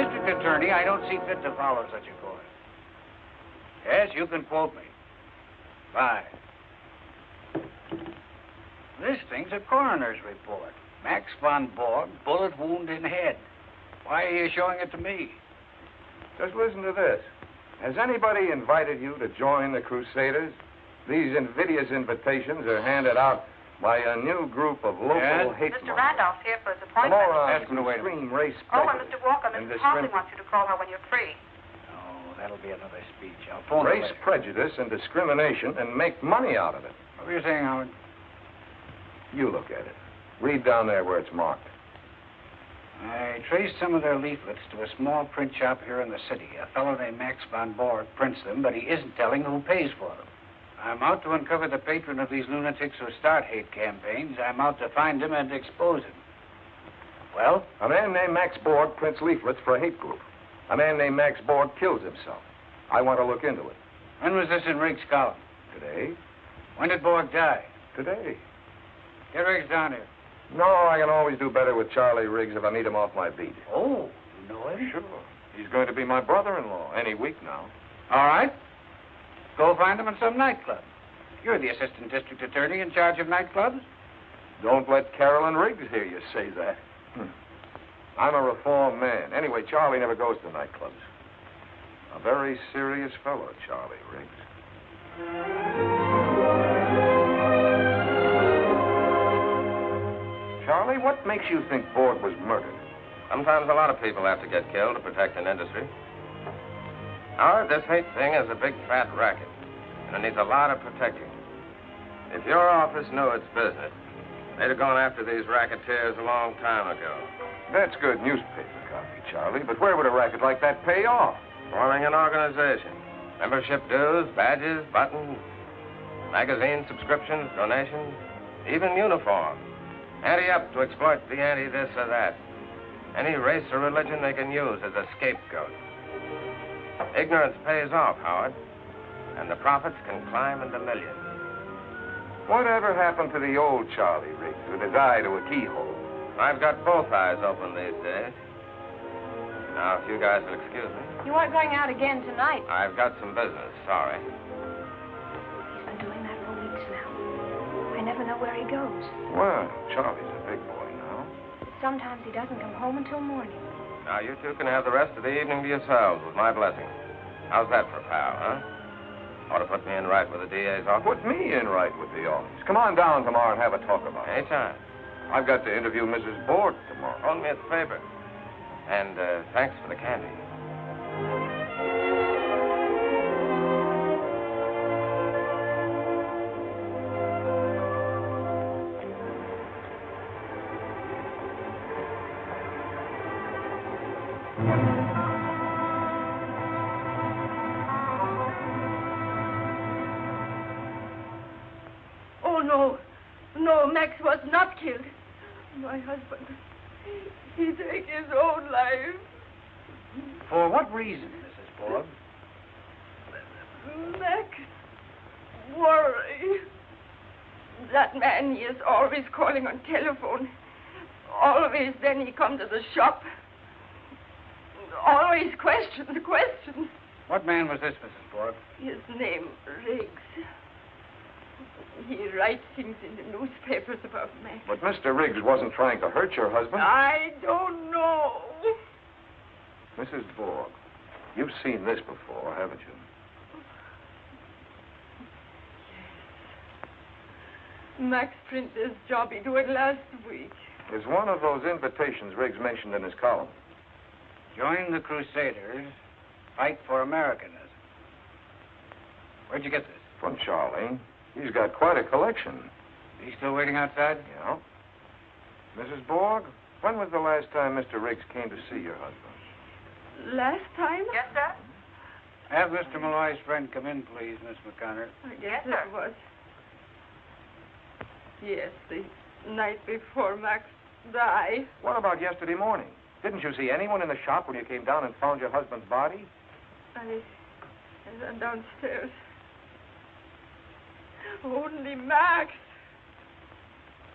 district attorney, I don't see fit to follow such a course. Yes, you can quote me. Fine. This thing's a coroner's report. Max von Borg, bullet wound in head. Why are you showing it to me? Just listen to this. Has anybody invited you to join the Crusaders? These invidious invitations are handed out by a new group of local hate Mr. Randolph's here for his appointment. Morons who scream race Oh, and Mr. Walker, Mrs. Hawley wants you to call her when you're free. Oh, that'll be another speech. I'll phone her race later. prejudice and discrimination and make money out of it. What were you saying, Howard? You look at it. Read down there where it's marked. I traced some of their leaflets to a small print shop here in the city. A fellow named Max von Borg prints them, but he isn't telling who pays for them. I'm out to uncover the patron of these lunatics who start hate campaigns. I'm out to find him and expose him. Well? A man named Max Borg prints leaflets for a hate group. A man named Max Borg kills himself. I want to look into it. When was this in Riggs' column? Today. When did Borg die? Today. Get Riggs down here. No, I can always do better with Charlie Riggs if I meet him off my beat. Oh, you know him? Sure. He's going to be my brother-in-law any week now. All right. Go find him in some nightclub. You're the assistant district attorney in charge of nightclubs. Don't let Carolyn Riggs hear you say that. I'm a reformed man. Anyway, Charlie never goes to nightclubs. A very serious fellow, Charlie Riggs. Charlie, what makes you think Borg was murdered? Sometimes a lot of people have to get killed to protect an industry. Howard, this hate thing is a big fat racket, and it needs a lot of protecting. If your office knew its business, they'd have gone after these racketeers a long time ago. That's good newspaper copy, Charlie, but where would a racket like that pay off? Forming an organization. Membership dues, badges, buttons, magazine subscriptions, donations, even uniforms. Anti-up to exploit the anti-this or that. Any race or religion they can use as a scapegoat. Ignorance pays off, Howard, and the profits can climb into millions. Whatever happened to the old Charlie Riggs with his eye to a keyhole? I've got both eyes open these days. Now, if you guys will excuse me. You aren't going out again tonight. I've got some business, sorry. He's been doing that for weeks now. I never know where he goes. Well, Charlie's a big boy now. Sometimes he doesn't come home until morning. Now, you two can have the rest of the evening to yourselves with my blessing. How's that for a pal, huh? Ought to put me in right with the DA's office? Put me in right with the office. Come on down tomorrow and have a talk about it. Anytime. I've got to interview Mrs. Borg tomorrow. Hold me a favor. And thanks for the candy. Oh, no. No, Max was not killed. My husband, he took his own life. For what reason, Mrs. Borg? Max, worry. That man, he is always calling on telephone. Always, then he come to the shop. Always questions. What man was this, Mrs. Borg? His name, Riggs. He writes things in the newspapers about Max. But Mr. Riggs wasn't trying to hurt your husband. I don't know. Mrs. Borg, you've seen this before, haven't you? Max print this job he do it last week. It's one of those invitations Riggs mentioned in his column. Join the Crusaders, fight for Americanism. Where'd you get this? From Charlie. He's got quite a collection. He's still waiting outside? Yeah. Mrs. Borg, when was the last time Mr. Riggs came to see your husband? Last time? Yes, sir? Have Mr. Malloy's friend come in, please, Miss McConnor. I guess Yes, sir. it was. Yes, the night before Max died. What about yesterday morning? Didn't you see anyone in the shop when you came down and found your husband's body? I ran downstairs. Only Max.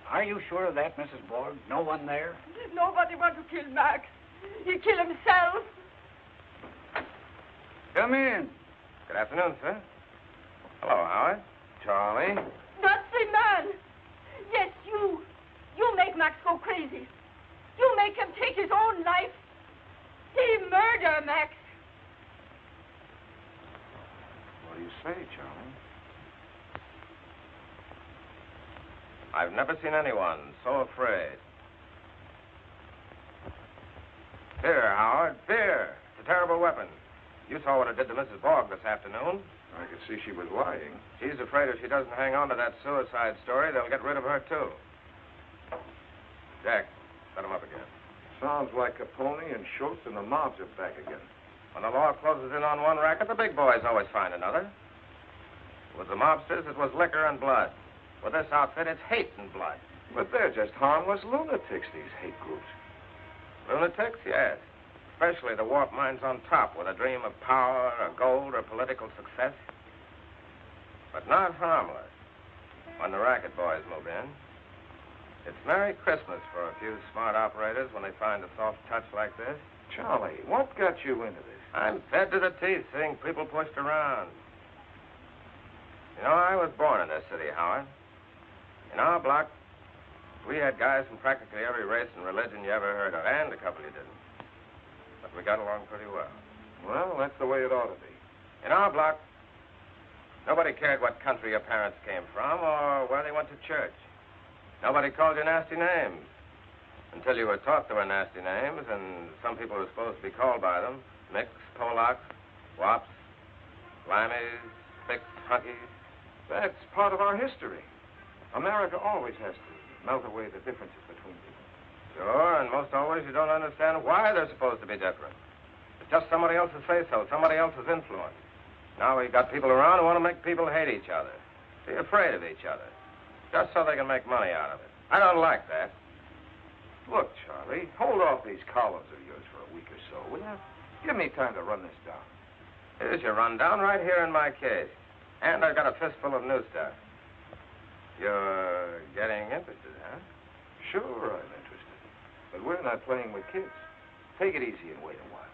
Are you sure of that, Mrs. Borg? No one there? Nobody want to kill Max. He kill himself. Come in. Good afternoon, sir. Hello, Howard. Charlie? Nazi man! Yes, you. You make Max go crazy. You make him take his own life. He murder Max. What do you say, Charlie? I've never seen anyone so afraid. Fear, Howard, fear. It's a terrible weapon. You saw what it did to Mrs. Borg this afternoon. I could see she was lying. She's afraid if she doesn't hang on to that suicide story, they'll get rid of her, too. Jack, set him up again. Sounds like Capone and Schultz and the mobs are back again. When the law closes in on one racket, the big boys always find another. With the mobsters, it was liquor and blood. With this outfit, it's hate and blood. But they're just harmless lunatics, these hate groups. Lunatics, yes. Especially the warped minds on top with a dream of power or gold or political success. But not harmless when the racket boys move in. It's Merry Christmas for a few smart operators when they find a soft touch like this. Charlie, what got you into this? I'm fed to the teeth seeing people pushed around. You know, I was born in this city, Howard. In our block, we had guys from practically every race and religion you ever heard of, and a couple you didn't. But we got along pretty well. Well, that's the way it ought to be. In our block, nobody cared what country your parents came from or where they went to church. Nobody called you nasty names until you were taught there were nasty names, and some people were supposed to be called by them. Micks, Polacks, Wops, Limeys, Picks, Hunkies. That's part of our history. America always has to melt away the differences between people. Sure, and most always you don't understand why they're supposed to be different. It's just somebody else's say-so, somebody else's influence. Now we've got people around who want to make people hate each other, be afraid of each other, just so they can make money out of it. I don't like that. Look, Charlie, hold off these columns of yours for a week or so, will you? Give me time to run this down. Here's your rundown right here in my case. And I've got a fistful of new stuff. You're getting interested, huh? Sure, I'm interested. But we're not playing with kids. Take it easy and wait a while.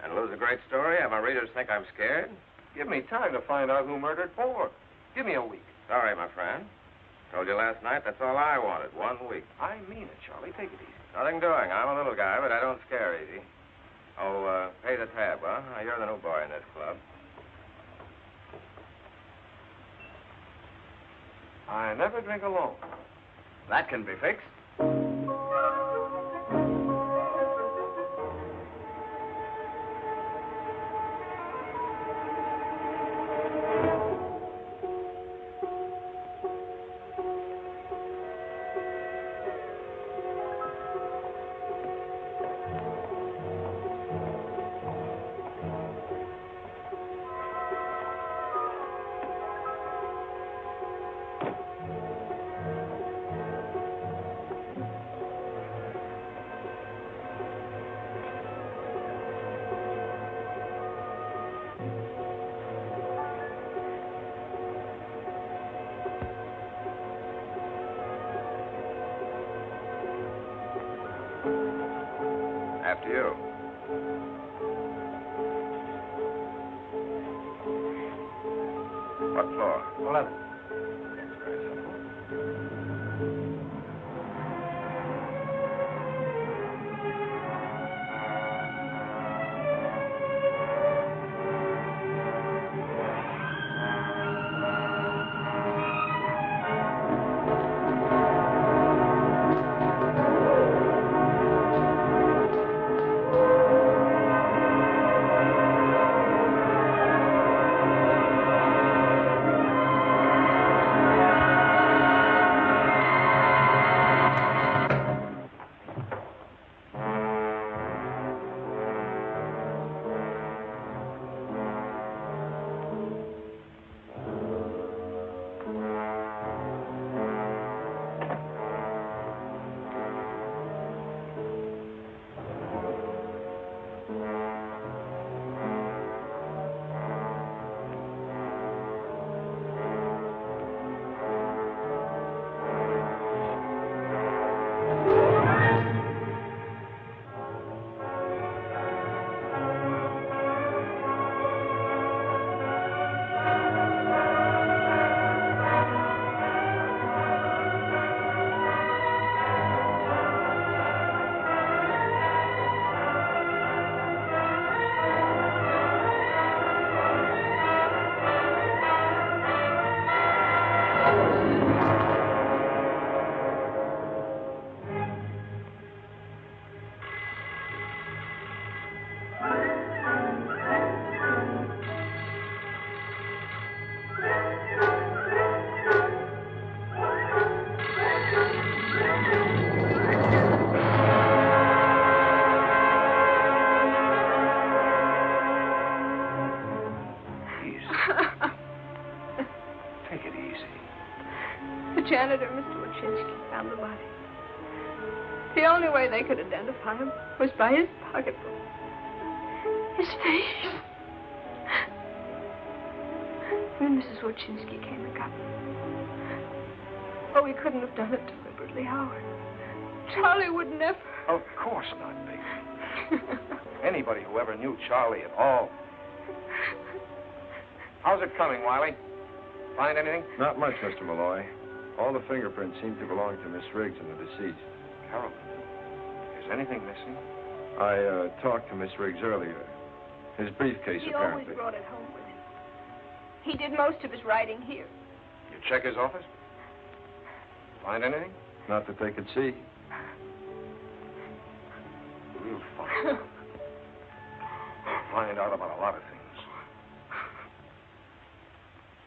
And lose a great story? Have my readers think I'm scared? Give me time to find out who murdered Borg. Give me a week. Sorry, my friend. Told you last night that's all I wanted, 1 week. I mean it, Charlie. Take it easy. Nothing doing. I'm a little guy, but I don't scare easy. Oh, pay the tab, huh? You're the new boy in this club. I never drink alone. That can be fixed. After you. What floor? 11. That's very simple. janitor, Mr. Wojcinski, found the body. The only way they could identify him was by his pocketbook. His face. When Mrs. Wojcinski came and got him. Oh, he couldn't have done it deliberately, Howard. Charlie would never. Of course not, baby. Anybody who ever knew Charlie at all. How's it coming, Wiley? Find anything? Not much, Mr. Malloy. All the fingerprints seem to belong to Miss Riggs and the deceased. Carolyn, is anything missing? I talked to Miss Riggs earlier. His briefcase, He apparently. always brought it home with him. He did most of his writing here. You check his office? Find anything? Not that they could see. We'll find out. Find out about a lot of things.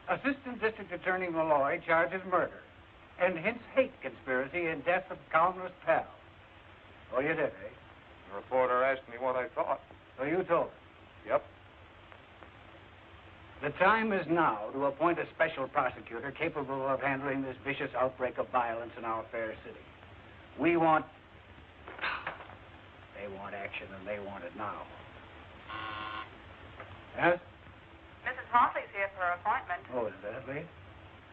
Assistant District Attorney Malloy charges murder and hints hate conspiracy and death of Calmer's pal. Oh, you did, eh? The reporter asked me what I thought. So you told him. Yep. The time is now to appoint a special prosecutor capable of handling this vicious outbreak of violence in our fair city. We want... They want action, and they want it now. Yes? Mrs. Hartley's here for her appointment. Oh, is that late?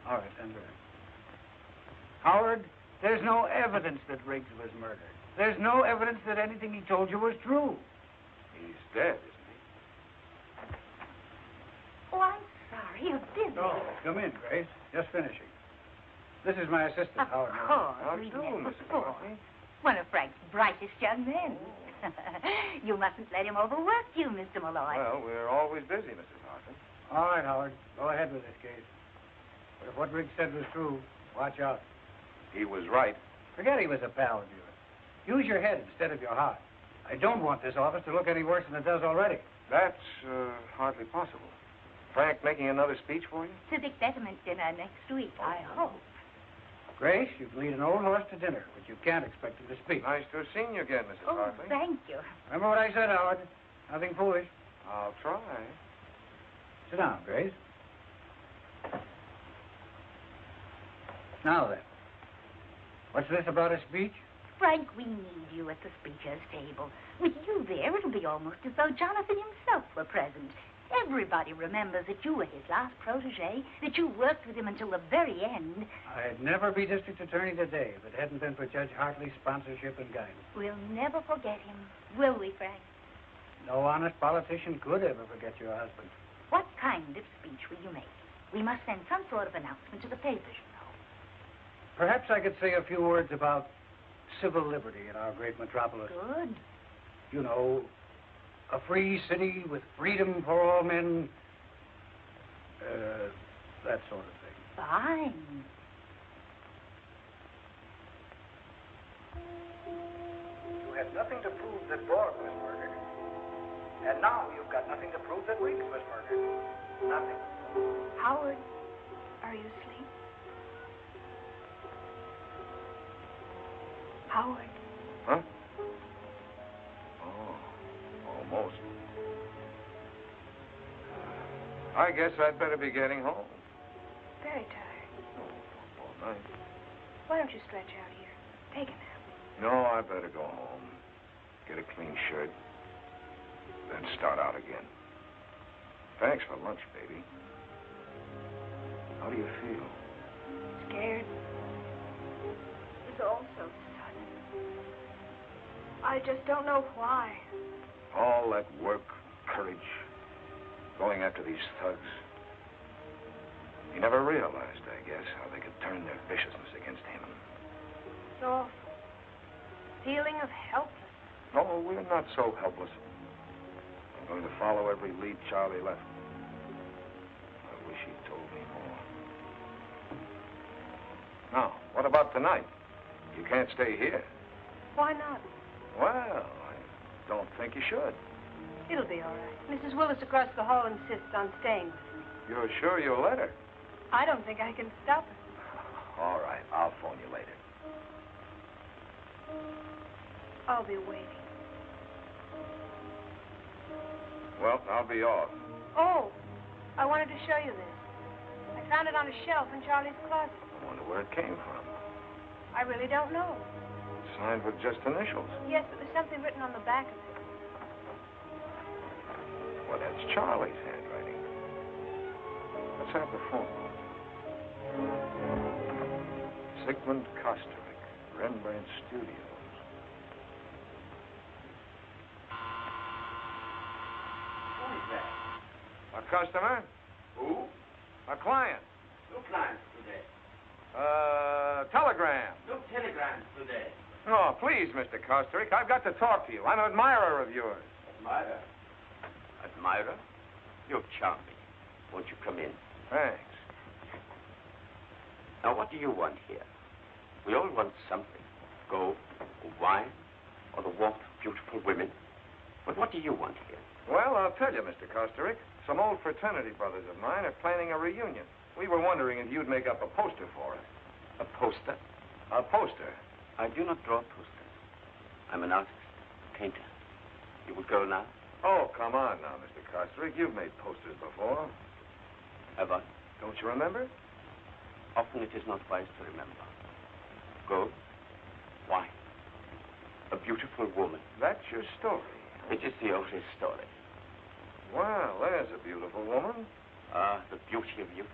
All right, send her in. Howard, there's no evidence that Riggs was murdered. There's no evidence that anything he told you was true. He's dead, isn't he? Oh, I'm sorry. You're busy. Oh, come in, Grace. Just finishing. This is my assistant, Of Howard. course. How we've do, met Mrs. before. Hartley? One of Frank's brightest young men. You mustn't let him overwork you, Mr. Malloy. Well, we're always busy, Mrs. Hartley. All right, Howard. Go ahead with this case. But if what Riggs said was true, watch out. He was right. Forget he was a pal of yours. Use your head instead of your heart. I don't want this office to look any worse than it does already. That's hardly possible. Frank making another speech for you? Civic betterment dinner next week, I hope. Grace, you can lead an old horse to dinner, but you can't expect him to speak. Nice to have seen you again, Mrs. Oh, Hartley. thank you. Remember what I said, Howard? Nothing foolish. I'll try. Sit down, Grace. Now then, what's this about a speech? Frank, we need you at the speaker's table. With you there, it'll be almost as though Jonathan himself were present. Everybody remembers that you were his last protege, that you worked with him until the very end. I'd never be district attorney today if it hadn't been for Judge Hartley's sponsorship and guidance. We'll never forget him, will we, Frank? No honest politician could ever forget your husband. What kind of speech will you make? We must send some sort of announcement to the papers, you know. Perhaps I could say a few words about civil liberty in our great metropolis. Good. You know, a free city with freedom for all men. That sort of thing. Fine. You had nothing to prove that Bord was murdered. And now you've got nothing to prove that Riggs was murdered. Nothing. Howard, are you asleep? Howard. Huh? Oh, almost. I guess I'd better be getting home. Very tired. All night. Why don't you stretch out here? Take a nap. No, I better go home. Get a clean shirt. Then start out again. Thanks for lunch, baby. How do you feel? Scared. It's all so sudden. I just don't know why. All that work, courage, going after these thugs. He never realized, I guess, how they could turn their viciousness against him. It's awful. Feeling of helplessness. No, we're not so helpless. I'm going to follow every lead Charlie left. I wish he'd told me more. Now, what about tonight? You can't stay here. Why not? Well, I don't think you should. It'll be all right. Mrs. Willis across the hall insists on staying with me. You're sure you'll let her? I don't think I can stop her. All right, I'll phone you later. I'll be waiting. Well, I'll be off. Oh, I wanted to show you this. I found it on a shelf in Charlie's closet. Oh, wonder where it came from. I really don't know. Signed with just initials. Yes, but there's something written on the back of it. Well, that's Charlie's handwriting. Let's have the phone. Sigmund Kosterik, Rembrandt Studios. Who is that? A customer? Who? A client. No clients today. Telegram. No telegrams today. Oh, please, Mr. Kosterik, I've got to talk to you. I'm an admirer of yours. Admirer? Admirer? You're charming. Won't you come in? Thanks. Now, what do you want here? We all want something. Gold, or wine, or the warmth of beautiful women. But what do you want here? Well, I'll tell you, Mr. Kosterik. Some old fraternity brothers of mine are planning a reunion. We were wondering if you'd make up a poster for us. A poster? A poster? I do not draw posters. I'm an artist, a painter. You will go now? Oh, come on now, Mr. Kosterik. You've made posters before. Have I? Don't you remember? Often it is not wise to remember. Gold, wine, a beautiful woman. That's your story. It is the oldest story. Well, there's a beautiful woman. Ah, the beauty of youth.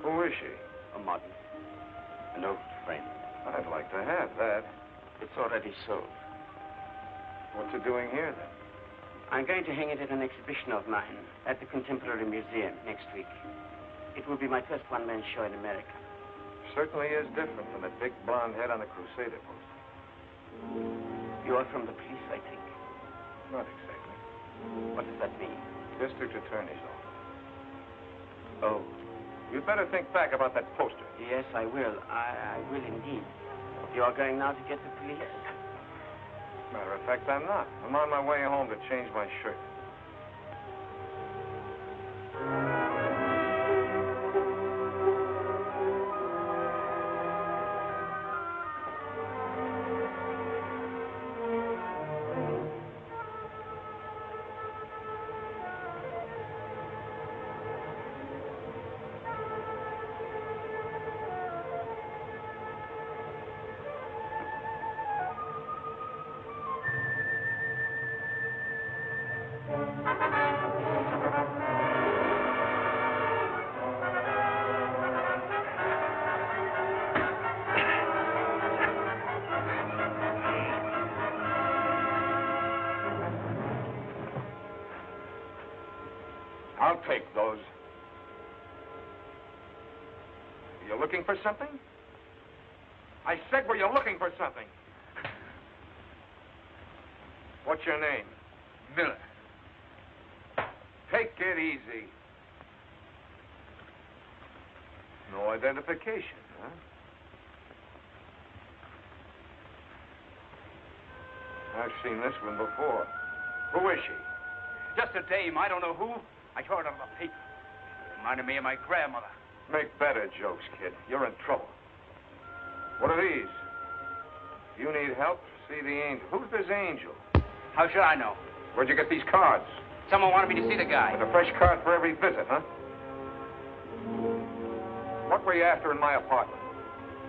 Who is she? A model. An old friend. I'd like to have that. It's already sold. What's it doing here, then? I'm going to hang it at an exhibition of mine at the Contemporary Museum next week. It will be my first one-man show in America. Certainly is different from the big blonde head on the Crusader poster. You are from the police, I think. Not exactly. What does that mean? District Attorney's Office. Oh, You'd better think back about that poster. yes, I will. I will indeed. You are going now to get the police? Matter of fact, I'm not. I'm on my way home to change my shirt. I'll take those. Are you looking for something? I said, were you looking for something? What's your name? Miller. Take it easy. No identification, huh? I've seen this one before. Who is she? Just a dame. I don't know who. I heard her on the paper. Reminded me of my grandmother. Make better jokes, kid. You're in trouble. What are these? If you need help, see the angel. Who's this angel? How should I know? Where'd you get these cards? Someone wanted me to see the guy. With a fresh card for every visit, huh? What were you after in my apartment?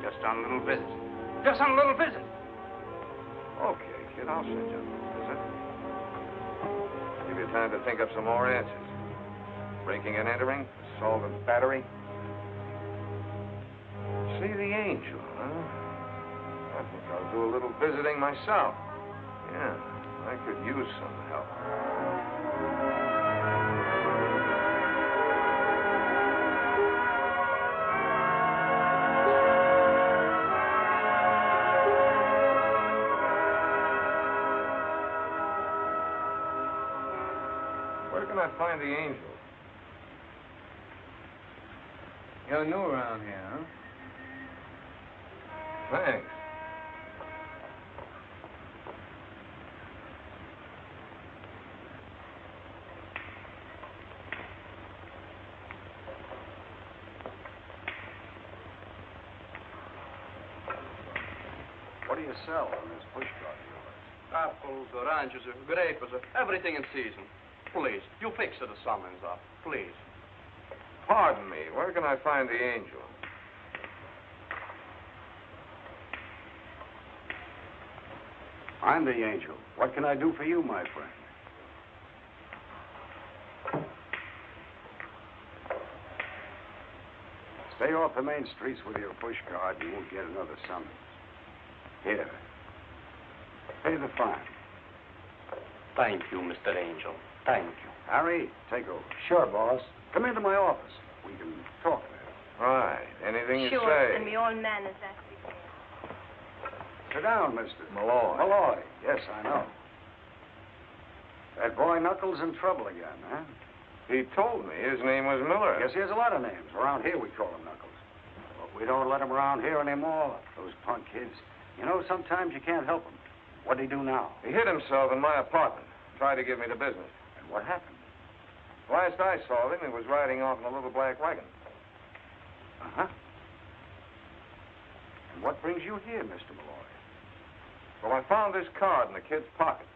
Just on a little visit. Just on a little visit. Okay, kid, I'll send you a little visit. Give you time to think up some more answers. Breaking and entering, assault and battery. See the angel, huh? I think I'll do a little visiting myself. Yeah, I could use some help. Where can I find the angel? You're new around here, huh? Thanks. What do you sell on this bush cart of yours? Apples, oranges, grapes, everything in season. Please, you fix the summons up, please. Pardon me, where can I find the angel? I'm the angel. What can I do for you, my friend? Stay off the main streets with your push card. You won't get another summons. Here. Pay the fine. Thank you, Mr. Angel. Thank you. Harry, take over. Sure, boss. Come into my office. We can talk there. Right. Anything you Sure, say. and me all manners that we can. Sit down, mister. Malloy. Malloy. Yes, I know. That boy Knuckles in trouble again, huh? He told me his name was Miller. Yes, he has a lot of names. Around here, we call him Knuckles. But we don't let him around here anymore. Those punk kids. You know, sometimes you can't help them. What'd he do now? He hid himself in my apartment. Tried to give me the business. And what happened? Last I saw him, he was riding off in a little black wagon. Uh-huh. And what brings you here, Mr. Malloy? Well, I found this card in the kid's pocket.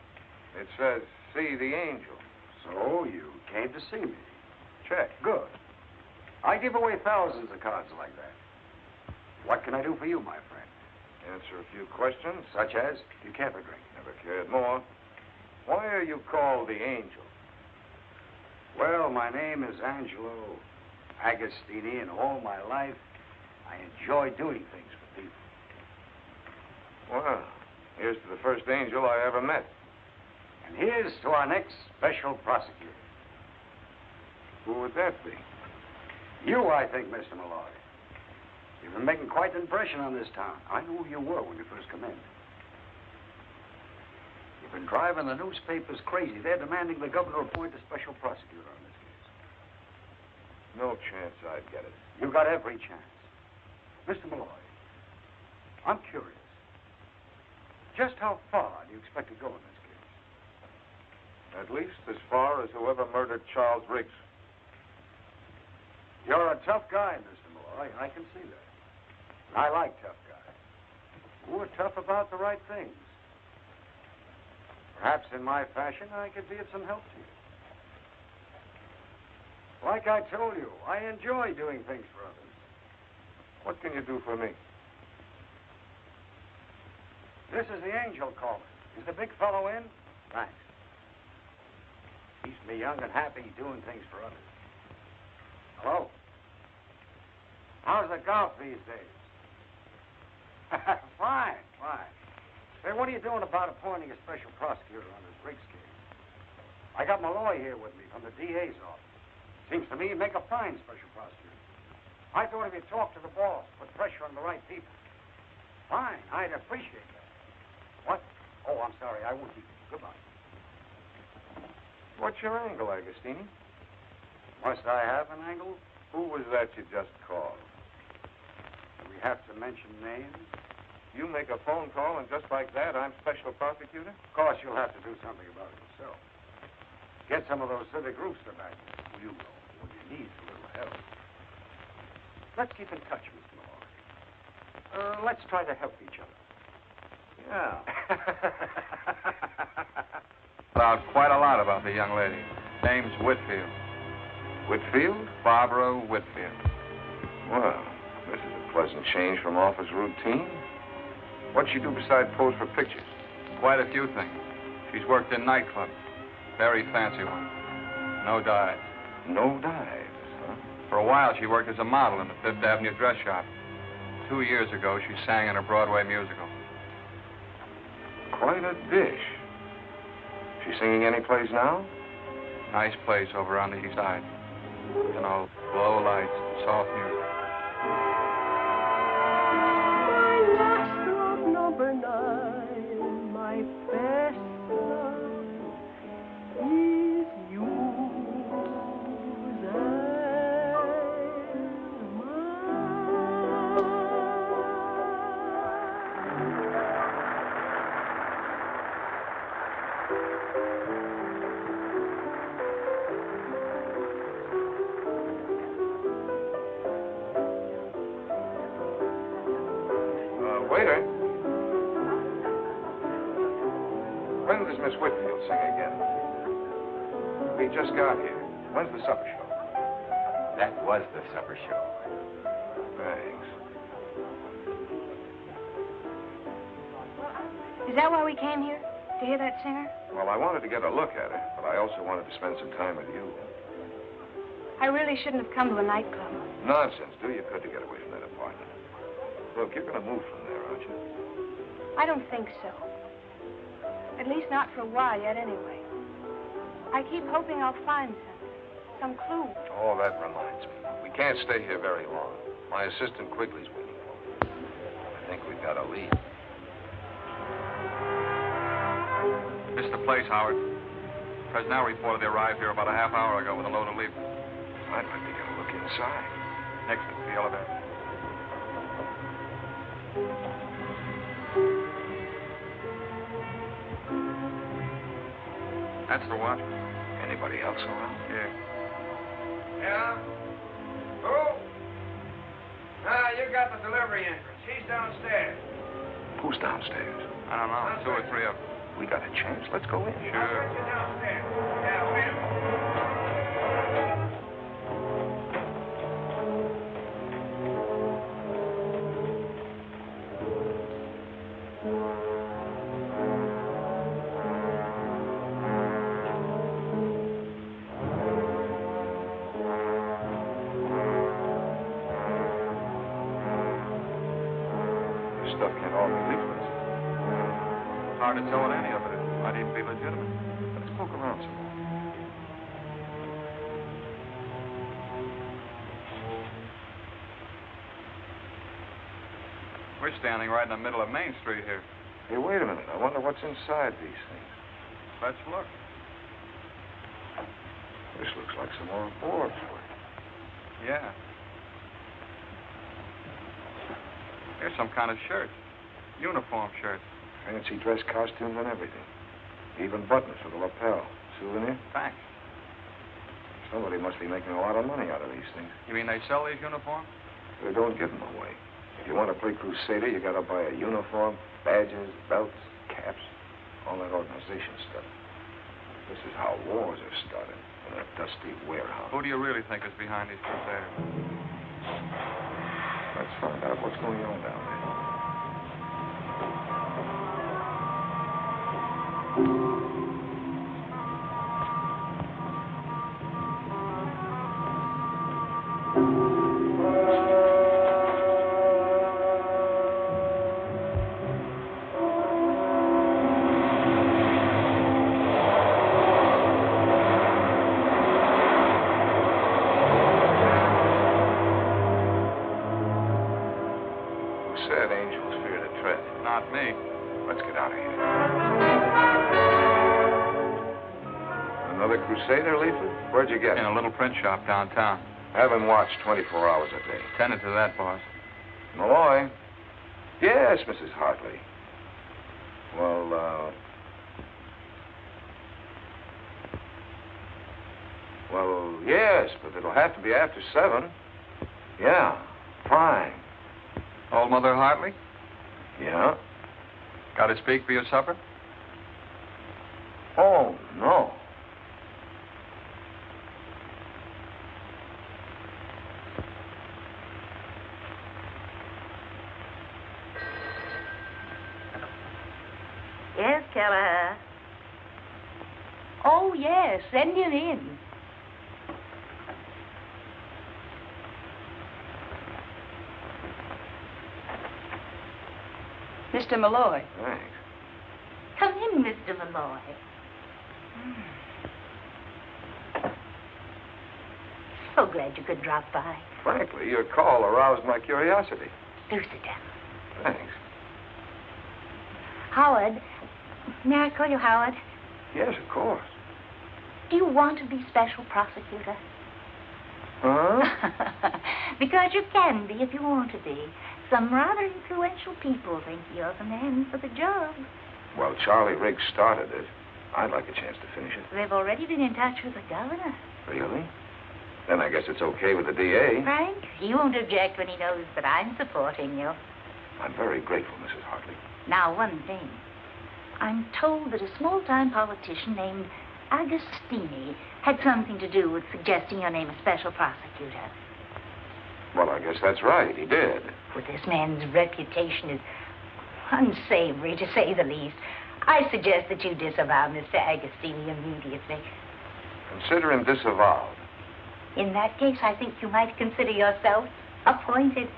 It says, see the angel. So you came to see me. Check. Good. I give away thousands of cards like that. What can I do for you, my friend? Answer a few questions. Such as, do you care for drink? Never cared more. Why are you called the angel? Well, my name is Angelo Agostini, and all my life, I enjoy doing things for people. Well, here's to the first angel I ever met. And here's to our next special prosecutor. Who would that be? You, I think, Mr. Malloy. You've been making quite an impression on this town. I knew who you were when you first come in. You've been driving the newspapers crazy. They're demanding the governor appoint a special prosecutor on this case. No chance I'd get it. You've got every chance. Mr. Malloy, I'm curious. Just how far do you expect to go in this case? At least as far as whoever murdered Charles Riggs. You're a tough guy, Mr. Malloy. I can see that. And I like tough guys who are tough about the right things. Perhaps in my fashion, I could be of some help to you. Like I told you, I enjoy doing things for others. What can you do for me? This is the angel calling. Is the big fellow in? Thanks. Keeps me young and happy doing things for others. Hello? How's the golf these days? Fine, fine. Say, what are you doing about appointing a special prosecutor on this Riggs case? I got Malloy here with me from the DA's office. Seems to me you'd make a fine special prosecutor. I thought if you talked to the boss, put pressure on the right people. Fine, I'd appreciate that. What? Oh, I'm sorry, I won't keep you. Goodbye. What's your angle, Agostini? Must I have an angle? Who was that you just called? Do we have to mention names? You make a phone call, and just like that, I'm special prosecutor? Of course, you'll have to do something about it yourself. Get some of those civic groups to back you. You know, when you need a little help. Let's keep in touch, Mr. Malloy. Let's try to help each other. Yeah. Found quite a lot about the young lady. Name's Whitfield. Whitfield? Barbara Whitfield. Well, this is a pleasant change from office routine. What'd she do besides pose for pictures? Quite a few things. She's worked in nightclubs. Very fancy ones. No dives. No dives, huh? For a while, she worked as a model in the Fifth Avenue dress shop. 2 years ago, she sang in a Broadway musical. Quite a dish. She singing any place now? Nice place over on the east side. You know, low lights, soft music. My last love, number 9, my best love is you and mine. Waiter. When does Miss Whitfield sing again? We just got here. When's the supper show? That was the supper show. Thanks. Is that why we came here? To hear that singer? Well, I wanted to get a look at her, but I also wanted to spend some time with you. I really shouldn't have come to a nightclub. Nonsense. Do you could to get away from that apartment. Look, you're going to move from there, aren't you? I don't think so. At least not for a while yet, anyway. I keep hoping I'll find something. Some clue. Oh, that reminds me. We can't stay here very long. My assistant Quigley's waiting for me. I think we've got a lead. This is the place, Howard. Presnell reported they arrived here about a half hour ago with a load of leaflets. I'd like to get a look inside. Next to the elevator. That's the watchman. Anybody else around? Yeah. Yeah? Who? Ah, you got the delivery entrance. He's downstairs. Who's downstairs? I don't know. 2 or 3 of them. We got a chance. Let's go in. Sure. You're downstairs. Yeah, wait a minute. This stuff can't all be leaflets. Hard to tell what any of it is. Might even be legitimate. Let's poke around some more. We're standing right in the middle of Main Street here. Hey, wait a minute. I wonder what's inside these things. Let's look. This looks like some more boards. Yeah. Here's some kind of shirt. Uniform shirt. Fancy dress costumes and everything. Even buttons for the lapel. Souvenir? Thanks. Somebody must be making a lot of money out of these things. You mean they sell these uniforms? They don't give them away. If you want to play Crusader, you got to buy a uniform, badges, belts, caps, all that organization stuff. This is how wars are started in a dusty warehouse. Who do you really think is behind these crusaders? Let's find out what's going on down there. Said angels fear to tread. Not me. Let's get out of here. Another Crusader leaflet? Where'd you get In it? a little print shop downtown. Have him watched 24 hours a day. Tended to that, boss. Malloy? Yes, Mrs. Hartley. Well, yes, but it'll have to be after 7. Yeah, fine. Old Mother Hartley? Yeah? Got to speak for your supper? Oh, no. Yes, Kelleher. Oh, yes. Send him in. Mr. Malloy. Thanks. Come in, Mr. Malloy. So glad you could drop by. Frankly, your call aroused my curiosity. Do sit down. Thanks. Howard. May I call you Howard? Yes, of course. Do you want to be special prosecutor? Huh? Because you can be if you want to be. Some rather influential people think you're the man for the job. Well, Charlie Riggs started it. I'd like a chance to finish it. They've already been in touch with the governor. Really? Then I guess it's okay with the DA. Frank, he won't object when he knows that I'm supporting you. I'm very grateful, Mrs. Hartley. Now, one thing. I'm told that a small-time politician named Agostini had something to do with suggesting your name as special prosecutor. Well, I guess that's right. He did. For this man's reputation is unsavory, to say the least. I suggest that you disavow Mr. Agostini immediately. Consider him disavowed. In that case, I think you might consider yourself appointed.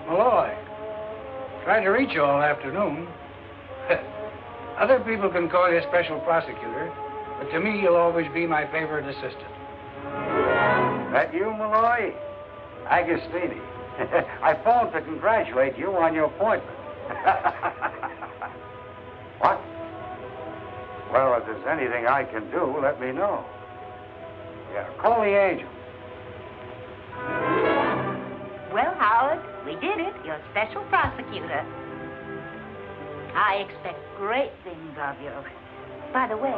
Malloy, tried to reach you all afternoon. Other people can call you special prosecutor, but to me, you'll always be my favorite assistant. That you, Malloy? Agostini. I phoned to congratulate you on your appointment. What? Well, if there's anything I can do, let me know. Yeah, call the Angel. Well, Howard, we did it. You're special prosecutor. I expect great things of you. By the way,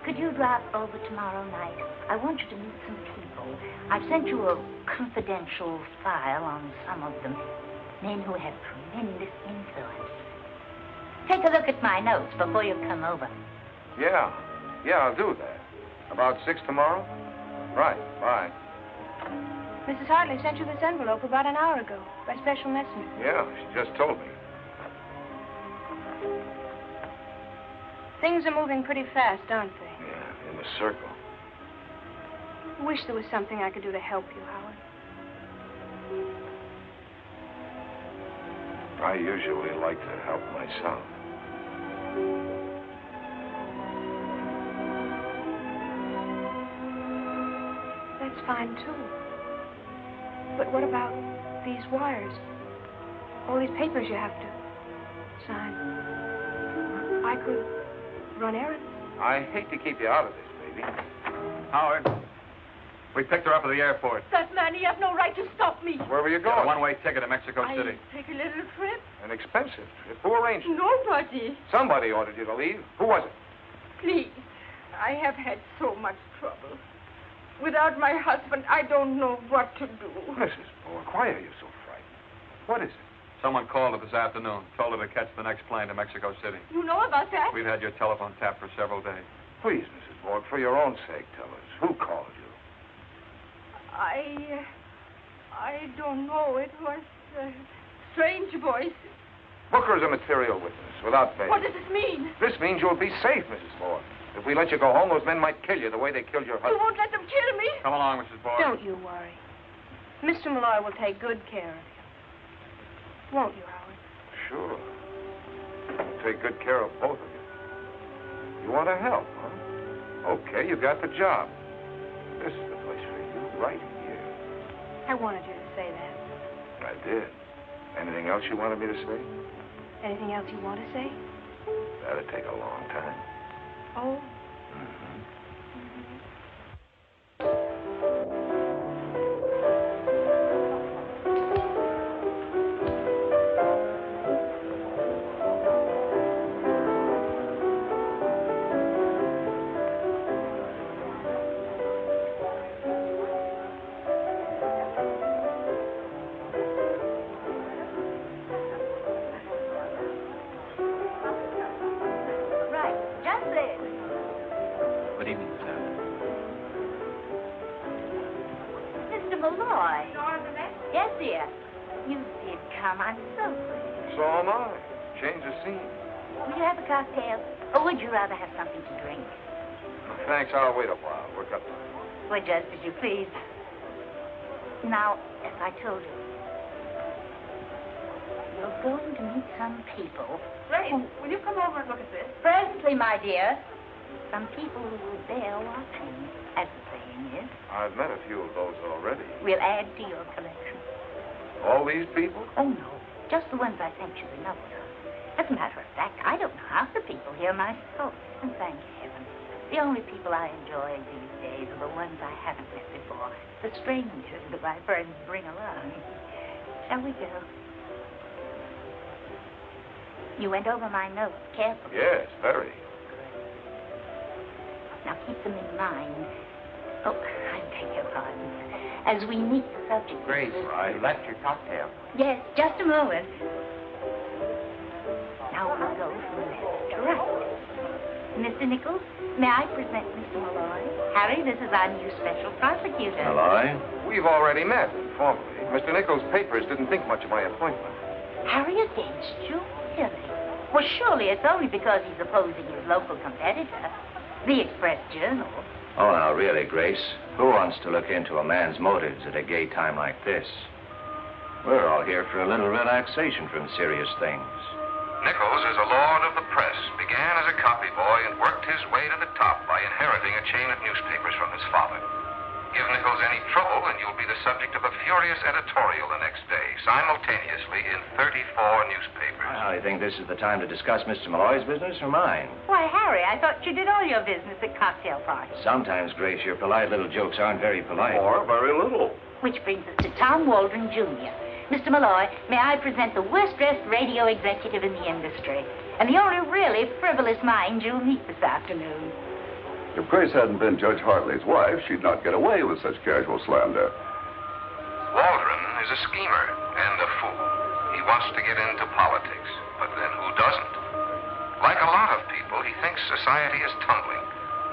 could you drop over tomorrow night? I want you to meet some people. I've sent you a confidential file on some of them. Men who have tremendous influence. Take a look at my notes before you come over. Yeah, I'll do that. About 6 tomorrow? Right, bye. Mrs. Hartley sent you this envelope about an hour ago by special messenger. Yeah, she just told me. Things are moving pretty fast, aren't they? Yeah, in the circle. I wish there was something I could do to help you, Howard. I usually like to help myself. That's fine, too. But what about these wires? All these papers you have to sign. I could run errands. I hate to keep you out of this, baby. Howard, we picked her up at the airport. That man, he has no right to stop me. Where were you Got a going? one-way ticket to Mexico City. I take a little trip. An expensive trip. Who arranged it? Nobody. Somebody ordered you to leave. Who was it? Please. I have had so much trouble. Without my husband, I don't know what to do. Mrs. Bork, why are you so frightened? What is it? Someone called her this afternoon, told her to catch the next plane to Mexico City. You know about that? We've had your telephone tapped for several days. Please, Mrs. Bork, for your own sake, tell us. Who called you? I don't know. It was a strange voice. Booker's a material witness, without bail. What does this mean? This means you'll be safe, Mrs. Bork. If we let you go home, those men might kill you the way they killed your You husband. won't let them kill me? Come along, Mrs. Bork. Don't you worry. Mr. Malloy will take good care of you. Won't you, Howard? Sure. I'll take good care of both of you. You want to help, huh? Okay, you got the job. This is the place for you, right here. I wanted you to say that. I did. Anything else you wanted me to say? Anything else you want to say? That'd take a long time. Oh. Malloy. Yes, dear. You did come. I'm so glad. So am I. Change the scene. Would you have a cocktail? Or would you rather have something to drink? Thanks, I'll wait a while. We're got to... Well, just as you please. Now, as I told you, you're going to meet some people. Grace, will you come over and look at this? Presently, my dear. Some people who will bear watching, as the saying is. I've met a few of those already. We'll add to your collection. All these people? Oh, no. Just the ones I sent you the note of. As a matter of fact, I don't know half the people here myself. And thank heaven. The only people I enjoy these days are the ones I haven't met before. The strangers that my friends bring along. Shall we go? You went over my notes carefully. Yes, very. Now keep them in mind. Oh, I beg your pardon. As we meet the subject... Grace, I left your cocktail. Yes, just a moment. Now we'll go from left to right. Mr. Nichols, may I present Mr. Malloy? Harry, this is our new special prosecutor. Malloy? We've already met, informally. Mr. Nichols' papers didn't think much of my appointment. Harry against you? Really? Well, surely it's only because he's opposing his local competitor, the Express Journal. Oh, now, really, Grace, who wants to look into a man's motives at a gay time like this? We're all here for a little relaxation from serious things. Nichols is a lord of the press, began as a copy boy and worked his way to the top by inheriting a chain of newspapers from his father. Give Nichols any trouble and you'll be the subject of a furious editorial the next day, simultaneously in 34 newspapers. Well, I think this is the time to discuss Mr. Malloy's business or mine. Why, Harry, I thought you did all your business at cocktail parties. Sometimes, Grace, your polite little jokes aren't very polite. Or very little. Which brings us to Tom Waldron, Jr. Mr. Malloy, may I present the worst-dressed radio executive in the industry, and the only really frivolous mind you'll meet this afternoon. If Grace hadn't been Judge Hartley's wife, she'd not get away with such casual slander. Waldron is a schemer and a fool. He wants to get into politics, but then who doesn't? Like a lot of people, he thinks society is tumbling,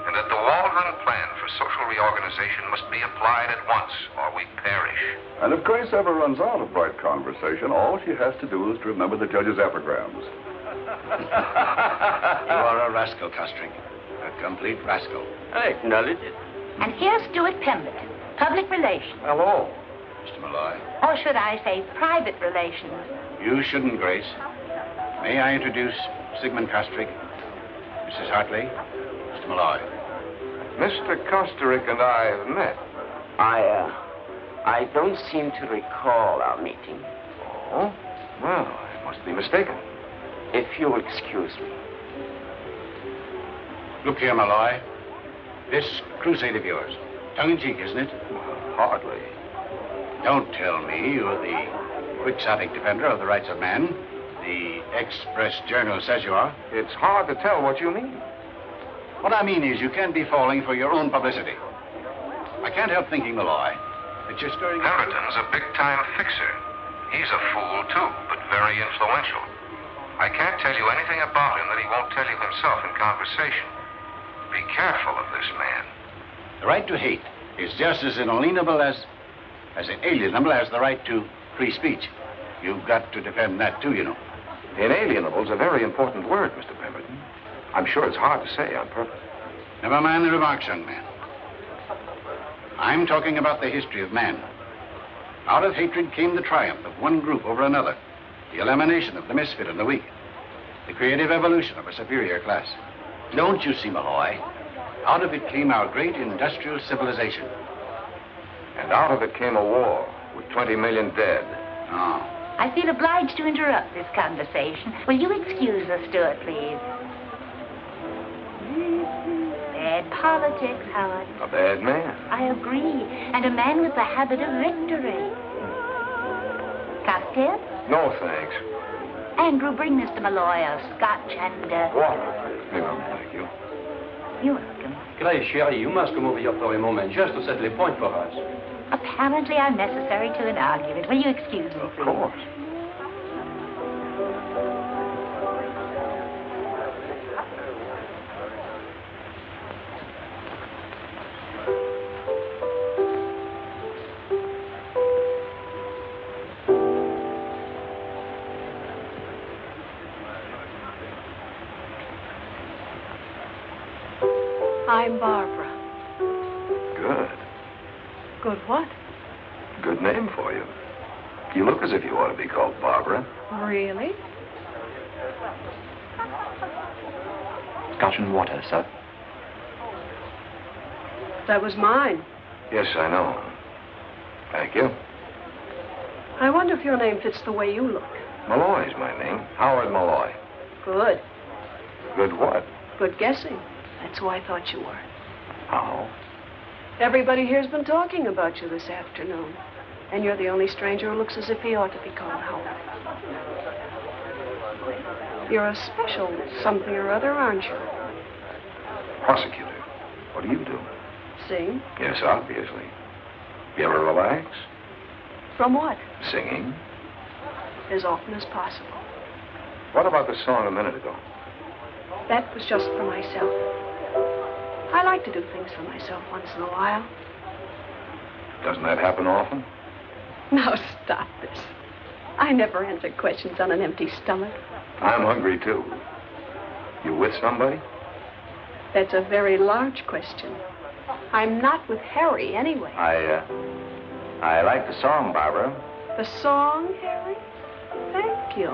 and that the Waldron plan for social reorganization must be applied at once, or we perish. And if Grace ever runs out of bright conversation, all she has to do is to remember the judge's epigrams. You are a rascal, Costrick. A complete rascal. I acknowledge it. And here's Stuart Pemberton, public relations. Hello. Mr. Malloy. Or should I say private relations? You shouldn't, Grace. May I introduce Sigmund Costrick, Mrs. Hartley, Mr. Malloy. Mr. Kosterick and I have met. I don't seem to recall our meeting. Oh? Well, I must be mistaken. If you'll excuse me. Look here, Malloy. This crusade of yours, tongue-in-cheek, isn't it? Well, hardly. Don't tell me you're the quixotic defender of the rights of man. The Express Journal says you are. It's hard to tell what you mean. What I mean is you can't be falling for your own publicity. I can't help thinking, Malloy, that you're stirring... Pemberton's a big-time fixer. He's a fool, too, but very influential. I can't tell you anything about him that he won't tell you himself in conversation. Be careful of this man. The right to hate is just as inalienable as inalienable as the right to free speech. You've got to defend that, too, you know. Inalienable is a very important word, Mr. Pemberton. I'm sure it's hard to say on purpose. Never mind the remarks, young man. I'm talking about the history of man. Out of hatred came the triumph of one group over another, the elimination of the misfit and the weak, the creative evolution of a superior class. Don't you see, Malloy? Out of it came our great industrial civilization. And out of it came a war with 20 million dead. Oh. I feel obliged to interrupt this conversation. Will you excuse us, Stuart, please? Bad politics, Howard. A bad man. I agree. And a man with the habit of victory. Cocktail? No, thanks. Andrew, bring Mr. Malloy a scotch and... Water. No, thank you. You're welcome. Grace, chérie, you must come over here for a moment, just to settle a point for us. Apparently I'm necessary to an argument. Will you excuse me, please? Of course. I'm Barbara. Good. Good what? Good name for you. You look as if you ought to be called Barbara. Really? Scotch and water, sir. That was mine. Yes, I know. Thank you. I wonder if your name fits the way you look. Malloy's my name. Howard Malloy. Good. Good what? Good guessing. That's who I thought you were. How? Everybody here's been talking about you this afternoon. And you're the only stranger who looks as if he ought to be called Howard. You're a special something or other, aren't you? Prosecutor. What do you do? Sing? Yes, obviously. You ever relax? From what? Singing. As often as possible. What about the song a minute ago? That was just for myself. I like to do things for myself once in a while. Doesn't that happen often? Now stop this. I never answer questions on an empty stomach. I'm hungry, too. You with somebody? That's a very large question. I'm not with Harry, anyway. I like the song, Barbara. The song, Harry? Thank you.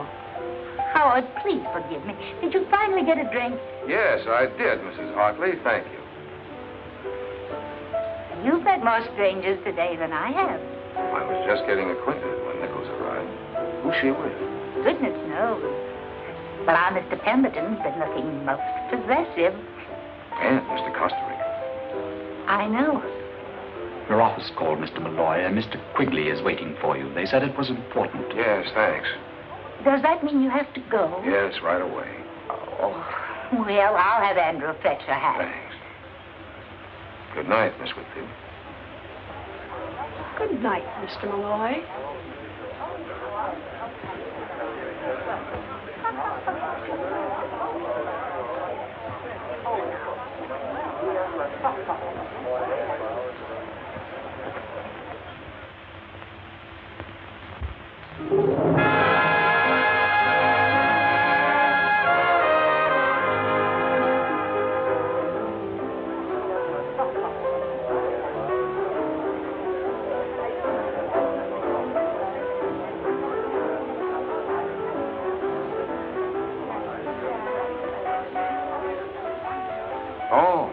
Howard, please forgive me. Did you finally get a drink? Yes, I did, Mrs. Hartley. Thank you. You've met more strangers today than I have. I was just getting acquainted when Nichols arrived. Who's she with? Goodness knows. But our Mr. Pemberton's been looking most possessive. And Mr. Costerick. I know. Your office called, Mr. Malloy, and Mr. Quigley is waiting for you. They said it was important. Yes, thanks. Does that mean you have to go? Yes, right away. Oh, well, I'll have Andrew fetch your hat. Thanks. Good night, Miss Whitfield. Good night, Mr. Malloy. Oh,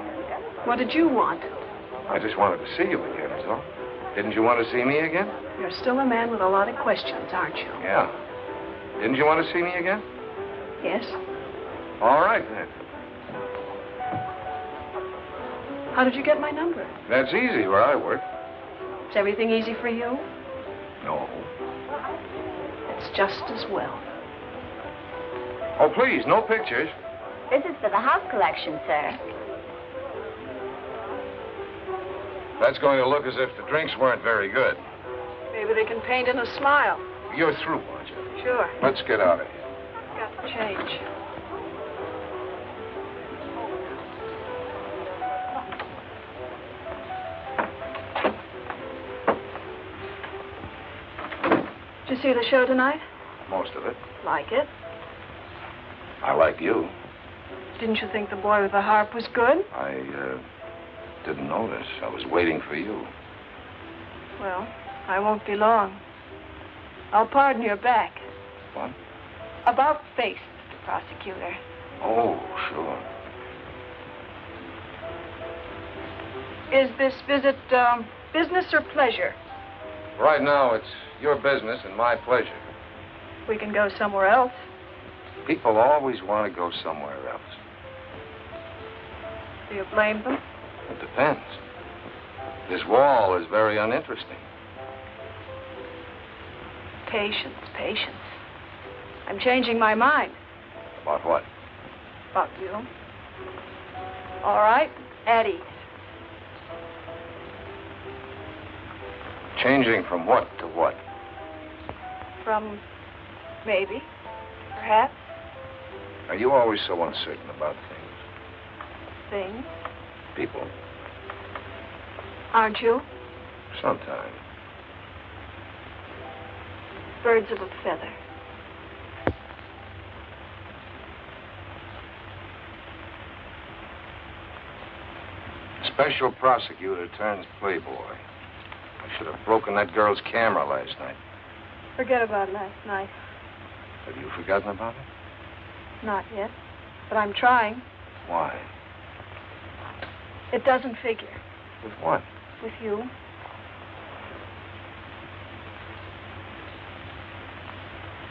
What did you want? I just wanted to see you again, is all. Didn't you want to see me again? You're still a man with a lot of questions, aren't you? Yeah. Didn't you want to see me again? Yes. All right, then. How did you get my number? That's easy where I work. Is everything easy for you? No. It's just as well. Oh, please, no pictures. This is for the house collection, sir. That's going to look as if the drinks weren't very good. Maybe they can paint in a smile. You're through, aren't you? Sure. Let's get out of here. Got the change. Did you see the show tonight? Most of it. Like it? I like you. Didn't you think the boy with the harp was good? I didn't notice. I was waiting for you. Well, I won't be long. I'll pardon your back. What? About face, Mr. Prosecutor. Oh, sure. Is this visit business or pleasure? Right now, it's your business and my pleasure. We can go somewhere else. People always want to go somewhere else. Do you blame them? It depends. This wall is very uninteresting. Patience, patience. I'm changing my mind. About what? About you. All right, at ease. Changing from what to what? From maybe, perhaps, Are you always so uncertain about things? things. People. Aren't you? Sometimes. Birds of a feather. Special prosecutor turns playboy. I should have broken that girl's camera last night. Forget about last night. Have you forgotten about it? Not yet, but I'm trying. Why? It doesn't figure. With what? With you.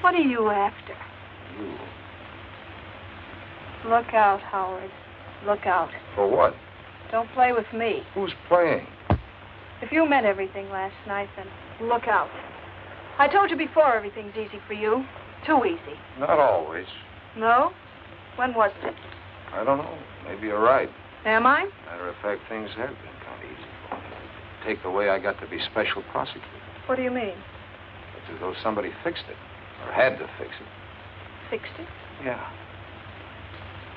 What are you after? You. Look out, Howard. Look out. For what? Don't play with me. Who's playing? If you meant everything last night, then look out. I told you before everything's easy for you. Too easy. Not always. No? When was it? I don't know. Maybe you're right. Am I? Matter of fact, things have been kind of easy for me. Take the way I got to be special prosecutor. What do you mean? It's as though somebody fixed it. Or had to fix it. Fixed it? Yeah.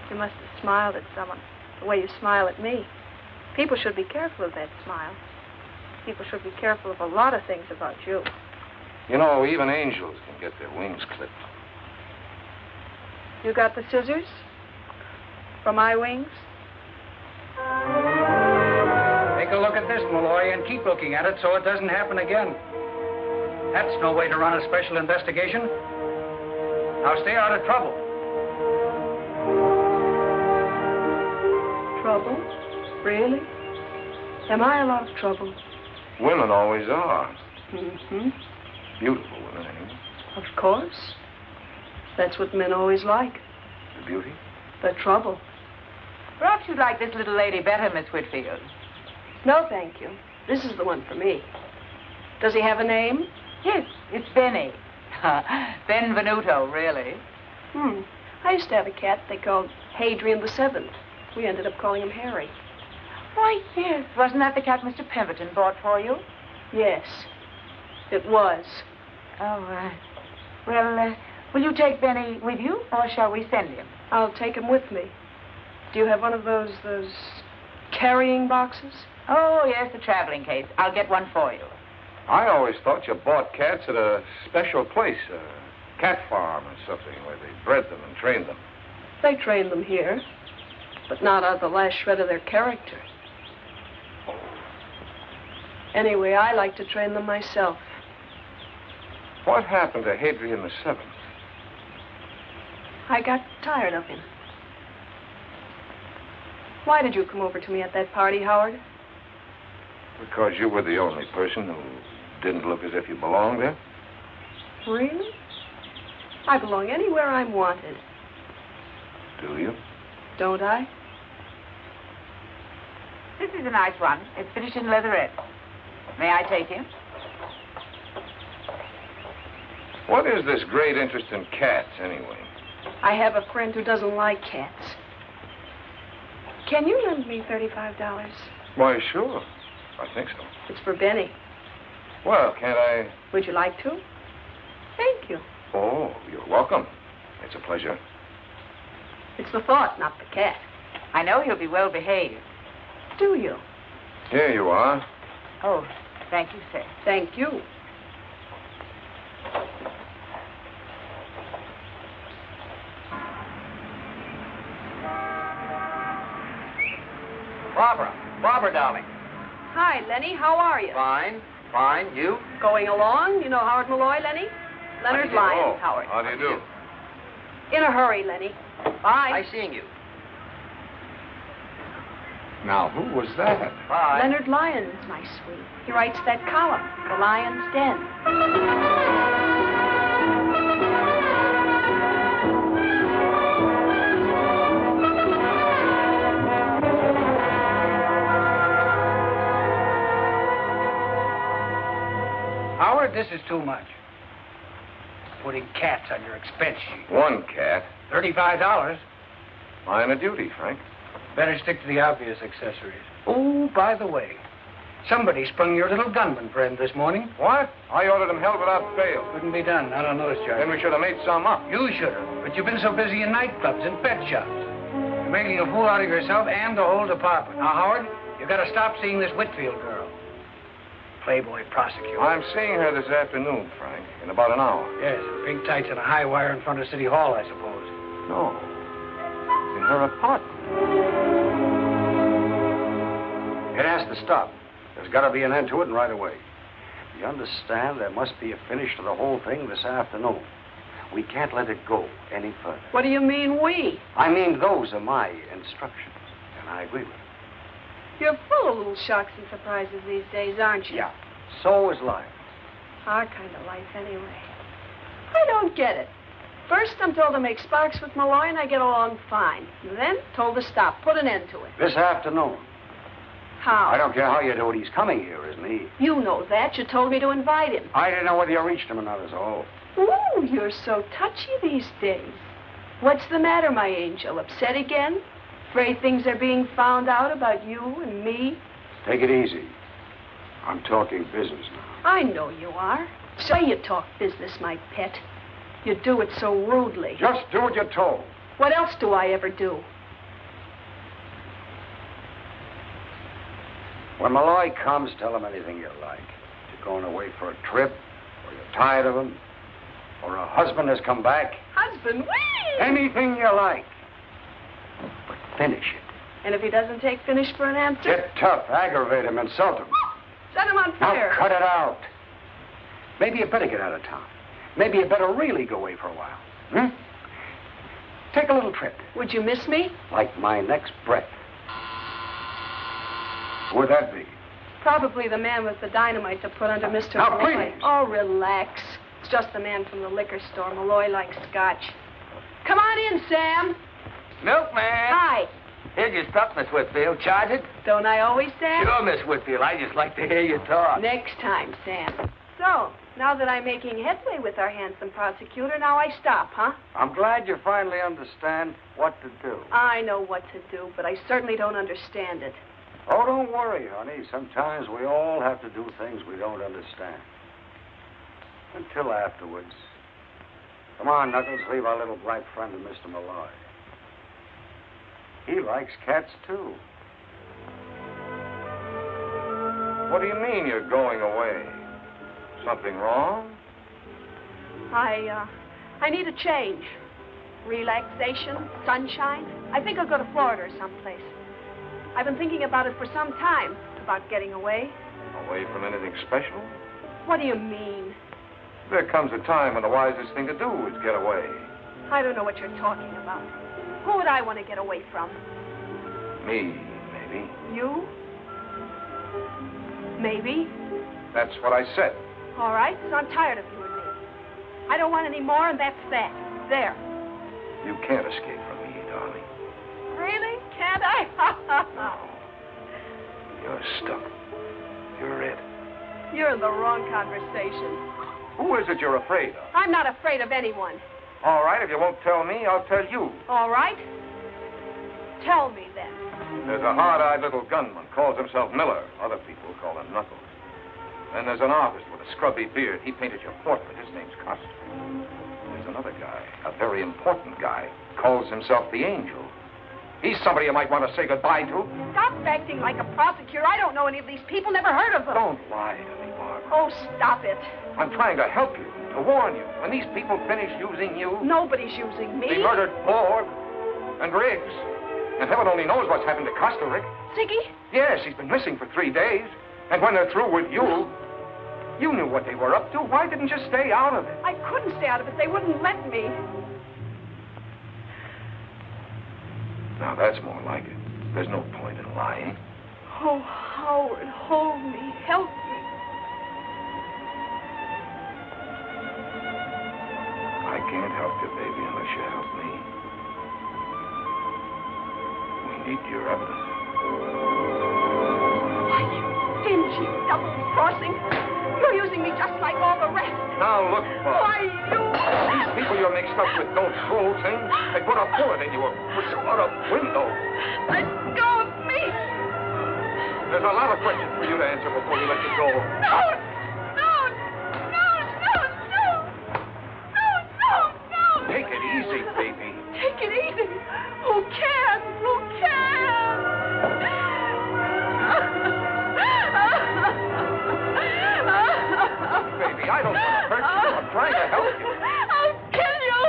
You must have smiled at someone the way you smile at me. People should be careful of that smile. People should be careful of a lot of things about you. You know, even angels can get their wings clipped. You got the scissors? For my wings? Take a look at this, Malloy, and keep looking at it so it doesn't happen again. That's no way to run a special investigation. Now stay out of trouble. Trouble? Really? Am I a lot of trouble? Women always are. Mm-hmm. Beautiful women, anyway. Of course. That's what men always like. The beauty? The trouble. Perhaps you'd like this little lady better, Miss Whitfield. No, thank you. This is the one for me. Does he have a name? Yes, it's Benny. Benvenuto, really. I used to have a cat they called Hadrian the Seventh. We ended up calling him Harry. Why, yes. Wasn't that the cat Mr. Pemberton bought for you? Yes, it was. Oh, well, will you take Benny with you, or shall we send him? I'll take him with me. Do you have one of those carrying boxes? Oh, yes, the traveling case. I'll get one for you. I always thought you bought cats at a special place, a cat farm or something, where they bred them and trained them. They train them here, but not out of the last shred of their character. Anyway, I like to train them myself. What happened to Hadrian the Seventh? I got tired of him. Why did you come over to me at that party, Howard? Because you were the only person who didn't look as if you belonged there? Really? I belong anywhere I'm wanted. Do you? Don't I? This is a nice one. It's finished in leatherette. May I take him? What is this great interest in cats, anyway? I have a friend who doesn't like cats. Can you lend me $35? Why, sure. I think so. It's for Benny. Well, can't I... Would you like to? Thank you. Oh, you're welcome. It's a pleasure. It's the thought, not the cat. I know he'll be well behaved. Do you? Here you are. Oh, thank you, sir. Thank you. Barbara, darling. Hi, Lenny. How are you? Fine. You? Going along. You know Howard Malloy, Lenny? Leonard Lyons, Howard. How do you do? In a hurry, Lenny. Bye. Nice seeing you. Now, who was that? Bye. Leonard Lyons, my sweet. He writes that column, The Lion's Den. Howard, this is too much. Putting cats on your expense sheet. One cat. $35. Line of duty, Frank. Better stick to the obvious accessories. Oh, by the way, somebody sprung your little gunman friend this morning. What? I ordered him held without bail. Couldn't be done. Not on those charges. Then we should have made some up. You should have. But you've been so busy in nightclubs and pet shops. You're making a fool out of yourself and the whole department. Now, Howard, you got to stop seeing this Whitfield girl. Playboy prosecutor. I'm seeing her this afternoon, Frank, in about an hour. Yes, in pink tights and a high wire in front of City Hall, I suppose. No. In her apartment. It has to stop. There's got to be an end to it, and right away. You understand? There must be a finish to the whole thing this afternoon. We can't let it go any further. What do you mean, we? I mean, those are my instructions, and I agree with them. You're full of little shocks and surprises these days, aren't you? Yeah. So is life. Our kind of life, anyway. I don't get it. First, I'm told to make sparks with Malloy, and I get along fine. Then, told to stop, put an end to it. This afternoon. How? I don't care how you do it. He's coming here, isn't he? You know that. You told me to invite him. I didn't know whether you reached him or not, is all. Ooh, you're so touchy these days. What's the matter, my angel? Upset again? Afraid things are being found out about you and me? Take it easy. I'm talking business now. I know you are. So you talk business, my pet. You do it so rudely. Just do what you're told. What else do I ever do? When Malloy comes, tell him anything you like. You're going away for a trip, or you're tired of him, or a husband has come back. Husband, wait! Anything you like. But finish it. And if he doesn't take finish for an answer? Get tough, aggravate him, insult him. Set him on fire. Now cut it out. Maybe you better get out of town. Maybe you better really go away for a while. Take a little trip. Would you miss me? Like my next breath. Who would that be? Probably the man with the dynamite to put under Mr. Now, Malloy. please. Oh, relax. It's just the man from the liquor store. Malloy likes scotch. Come on in, Sam. Milkman. Hi. Here's your stuff, Miss Whitfield. Charge it? Don't I always, Sam? Sure, Miss Whitfield. I just like to hear you talk. Next time, Sam. So, now that I'm making headway with our handsome prosecutor, now I stop, huh? I'm glad you finally understand what to do. I know what to do, but I certainly don't understand it. Oh, don't worry, honey. Sometimes we all have to do things we don't understand. Until afterwards. Come on, Knuckles. Leave our little black friend to Mr. Malloy. He likes cats, too. What do you mean you're going away? Something wrong? I need a change. Relaxation, sunshine. I think I'll go to Florida or someplace. I've been thinking about it for some time, about getting away. Away from anything special? What do you mean? There comes a time when the wisest thing to do is get away. I don't know what you're talking about. Who would I want to get away from? Me, maybe. You? Maybe. That's what I said. All right, so I'm tired of you and me. I don't want any more, and that's that. There. You can't escape from me, darling. Really? Can't I? You're stuck. You're it. You're in the wrong conversation. Who is it you're afraid of? I'm not afraid of anyone. All right, if you won't tell me, I'll tell you. All right? Tell me, then. There's a hard-eyed little gunman, calls himself Miller. Other people call him Knuckles. Then there's an artist with a scrubby beard. He painted your portrait. His name's Costa. There's another guy, a very important guy, calls himself the Angel. He's somebody you might want to say goodbye to. Stop acting like a prosecutor. I don't know any of these people, never heard of them. Don't lie to me, Barbara. Oh, stop it. I'm trying to help you, to warn you. When these people finish using you... Nobody's using me. They murdered Ford and Riggs. And heaven only knows what's happened to Costa, Rick. Ziggy? Yes, he's been missing for 3 days. And when they're through with you, you knew what they were up to. Why didn't you stay out of it? I couldn't stay out of it. They wouldn't let me. Now, that's more like it. There's no point in lying. Oh, Howard, hold me. Help me. I can't help you, baby, unless you help me. We need your evidence. Why, you dingy, double-crossing. You're using me just like all the rest. Now, look, Bob. Why, you... These people you're mixed up with don't fool things. They put a bullet in you or push you out a window. Let go of me. There's a lot of questions for you to answer before we let you go. No! Take it easy, baby. Take it easy. Who can? Who can? Baby, I don't want to hurt you. I'm trying to help you. I'll kill you.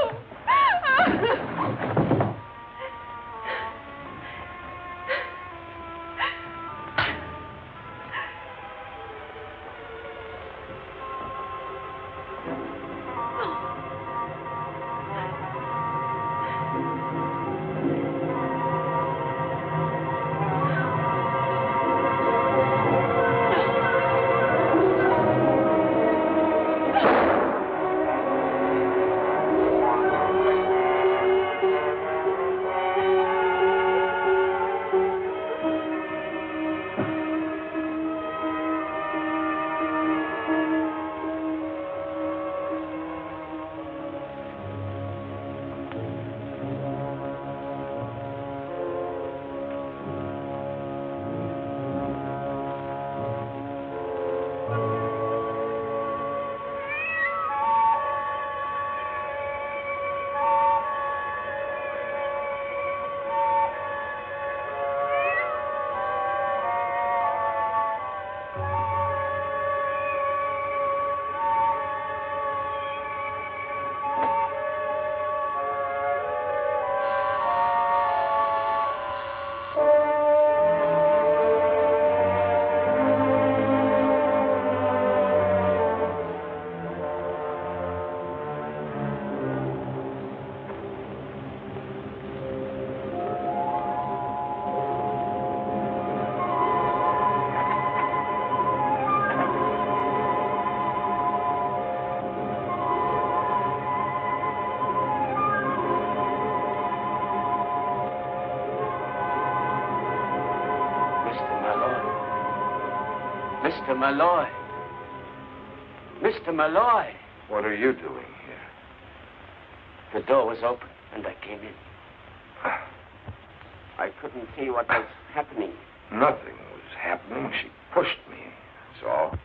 Mr. Malloy. Mr. Malloy. What are you doing here? The door was open, and I came in. I couldn't see what was happening. Nothing was happening. She pushed me. That's all.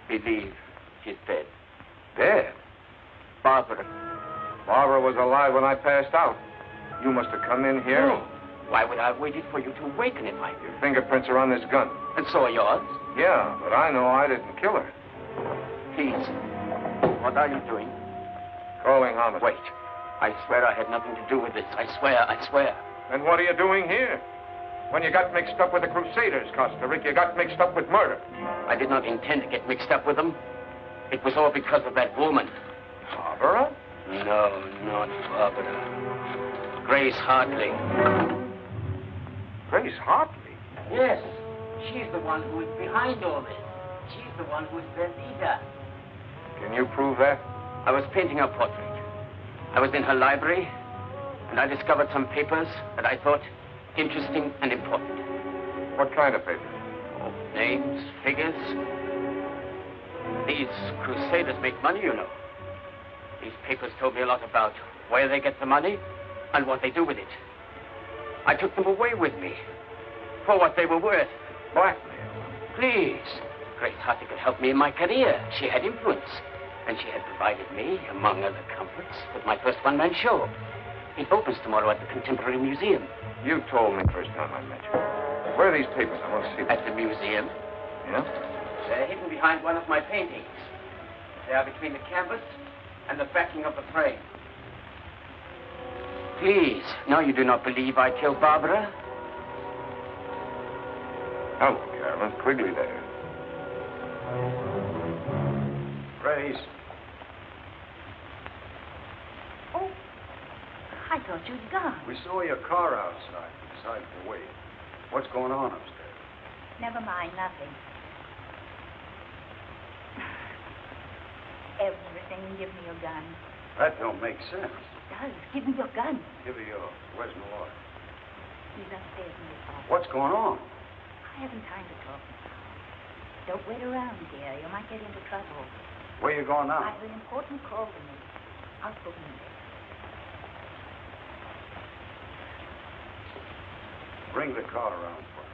Believe she's dead. Dead? Barbara. Barbara was alive when I passed out. You must have come in here. No. Why would I have waited for you to awaken if I... Your fingerprints are on this gun. And so are yours? Yeah, but I know I didn't kill her. Please. What are you doing? Calling homicide. Wait. I swear I had nothing to do with this. I swear. Then what are you doing here? When you got mixed up with the Crusaders, Costa Rica, you got mixed up with murder. I did not intend to get mixed up with them. It was all because of that woman. Barbara? No, not Barbara. Grace Hartley. Grace Hartley? Yes. She's the one who is behind all this. She's the one who is their leader. Can you prove that? I was painting her portrait. I was in her library, and I discovered some papers that I thought interesting and important. What kind of papers? Oh, names, figures. These Crusaders make money, you know. These papers told me a lot about where they get the money and what they do with it. I took them away with me for what they were worth. Blackmail? Please. Grace Hartley could help me in my career. She had influence. And she had provided me, among other comforts, with my first one-man show. It opens tomorrow at the Contemporary Museum. You told me first time I met you. Where are these papers? I want to see them. At the museum. Yeah? They're hidden behind one of my paintings. They are between the canvas and the backing of the frame. Please, now you do not believe I killed Barbara? Hello, Carolyn. Quigley there. Grace. Oh, I thought you'd gone. We saw your car outside. We decided to wait. What's going on upstairs? Never mind, nothing. Everything. Give me your gun. That don't make sense. It does. Give me your gun. Give her yours. Where's Malloy? He's upstairs in his office. What's going on? I haven't time to talk now. Don't wait around, dear. You might get into trouble. Where you going now? I have an important call to make. I'll phone you later. Bring the car around for her.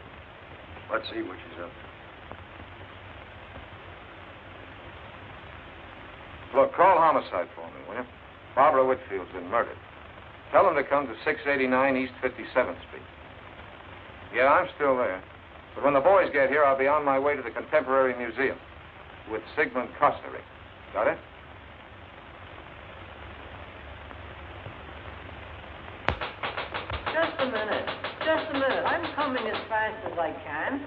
Let's see what she's up to. Look, call homicide for me, will you? Barbara Whitfield's been murdered. Tell them to come to 689 East 57th Street. Yeah, I'm still there. But when the boys get here, I'll be on my way to the Contemporary Museum with Sigmund Costa Rica. Got it? Just a minute. Just a minute. I'm coming as fast as I can.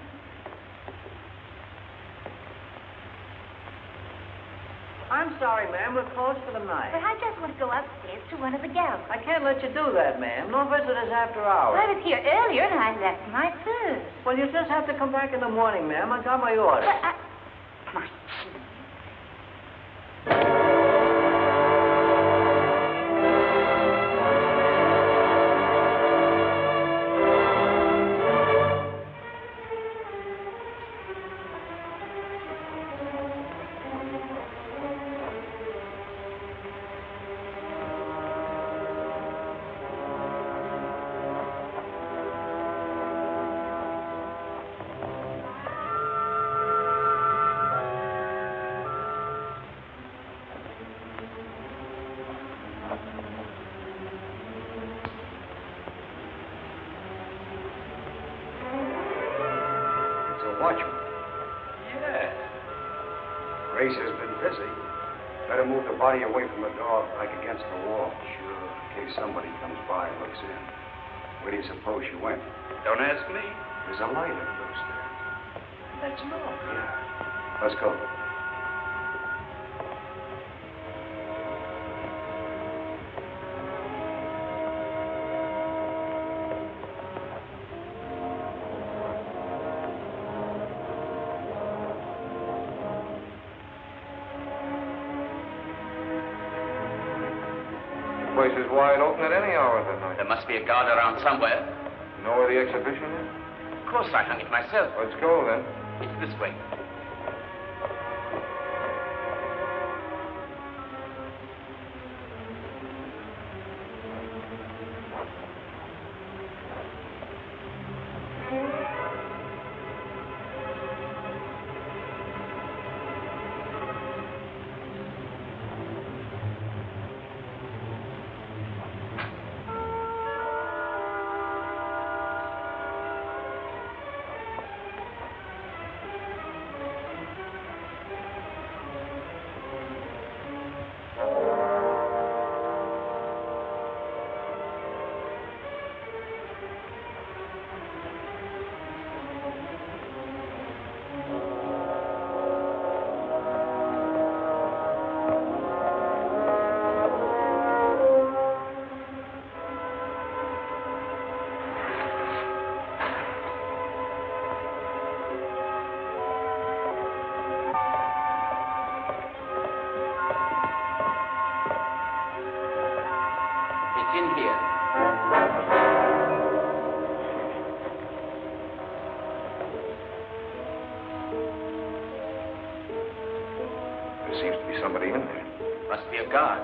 I'm sorry, ma'am. We're closed for the night. But I just want to go upstairs to one of the galleries. I can't let you do that, ma'am. No visitors after hours. I was here earlier and I left my purse. Well, you just have to come back in the morning, ma'am. I got my orders. But my Watchman. Yeah. Grace has been busy. Better move the body away from the door, back against the wall. Sure. In case somebody comes by and looks in. Where do you suppose she went? Don't ask me. There's a light up those stairs. That's all. Yeah. Let's go. The place is wide open at any hour of the night. There must be a guard around somewhere. You know where the exhibition is? Of course, I hung it myself. Let's go, then. It's this way. There seems to be somebody in there. Must be a guard.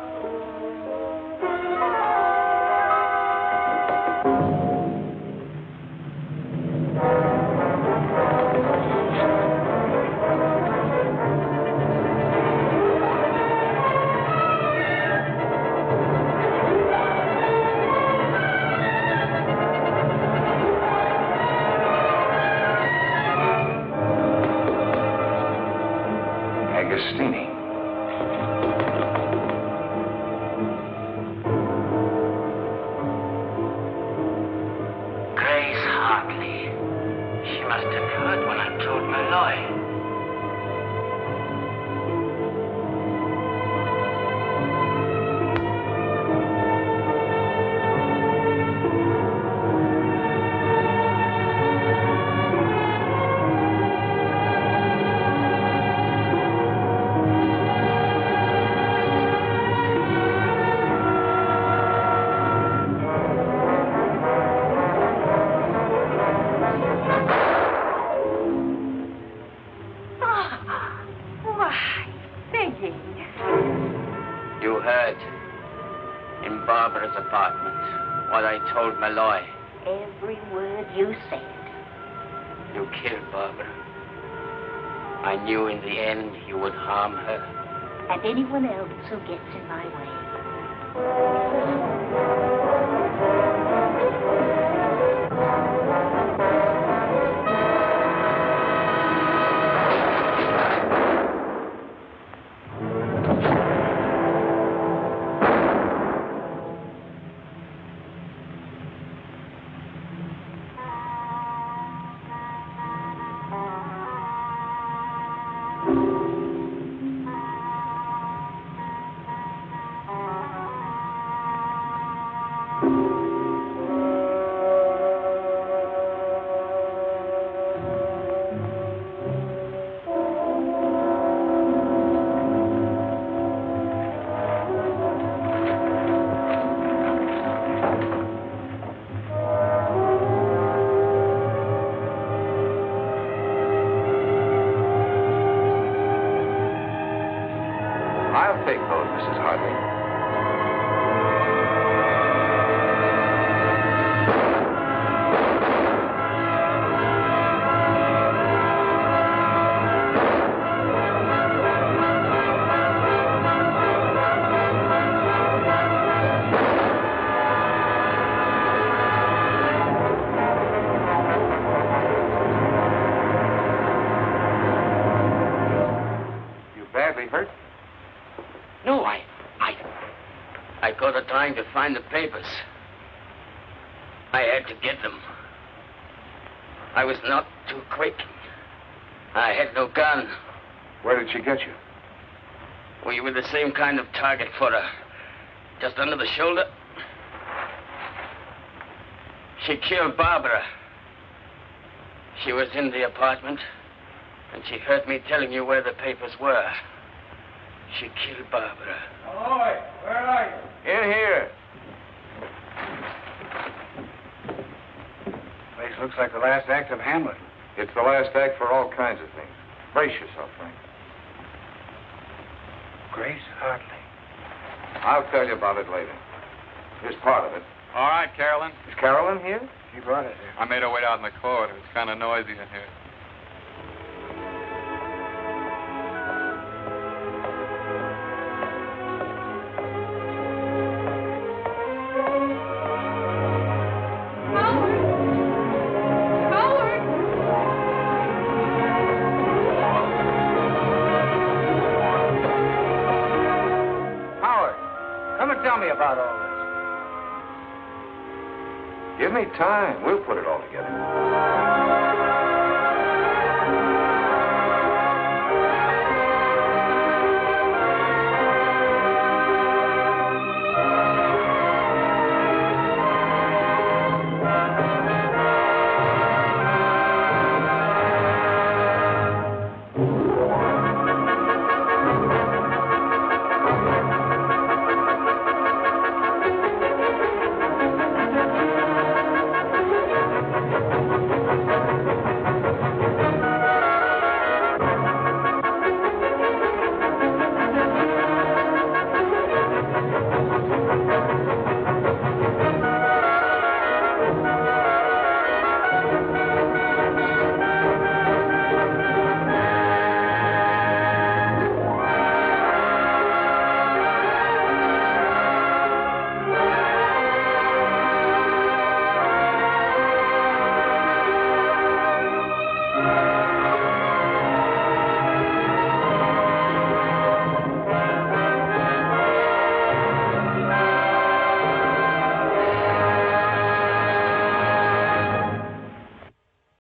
Agostini. Grace Hartley. She must have heard when I told Malloy. You heard in Barbara's apartment what I told Malloy. Every word you said. You killed Barbara. I knew in the end you would harm her. And anyone else who gets in my way. I'll take those, Mrs. Hartley. You badly hurt? No, I got a trying to find the papers. I had to get them. I was not too quick. I had no gun. Where did she get you? We were the same kind of target for her. Just under the shoulder. She killed Barbara. She was in the apartment, and she heard me telling you where the papers were. She killed Barbara. Malloy, where are you? In here. Place looks like the last act of Hamlet. It's the last act for all kinds of things. Brace yourself, Frank. Grace Hartley. I'll tell you about it later. Here's part of it. All right, Carolyn. Is Carolyn here? She brought it here. I made her wait out in the court. It was kind of noisy in here. Tell me about all this. Give me time. We'll put it all together.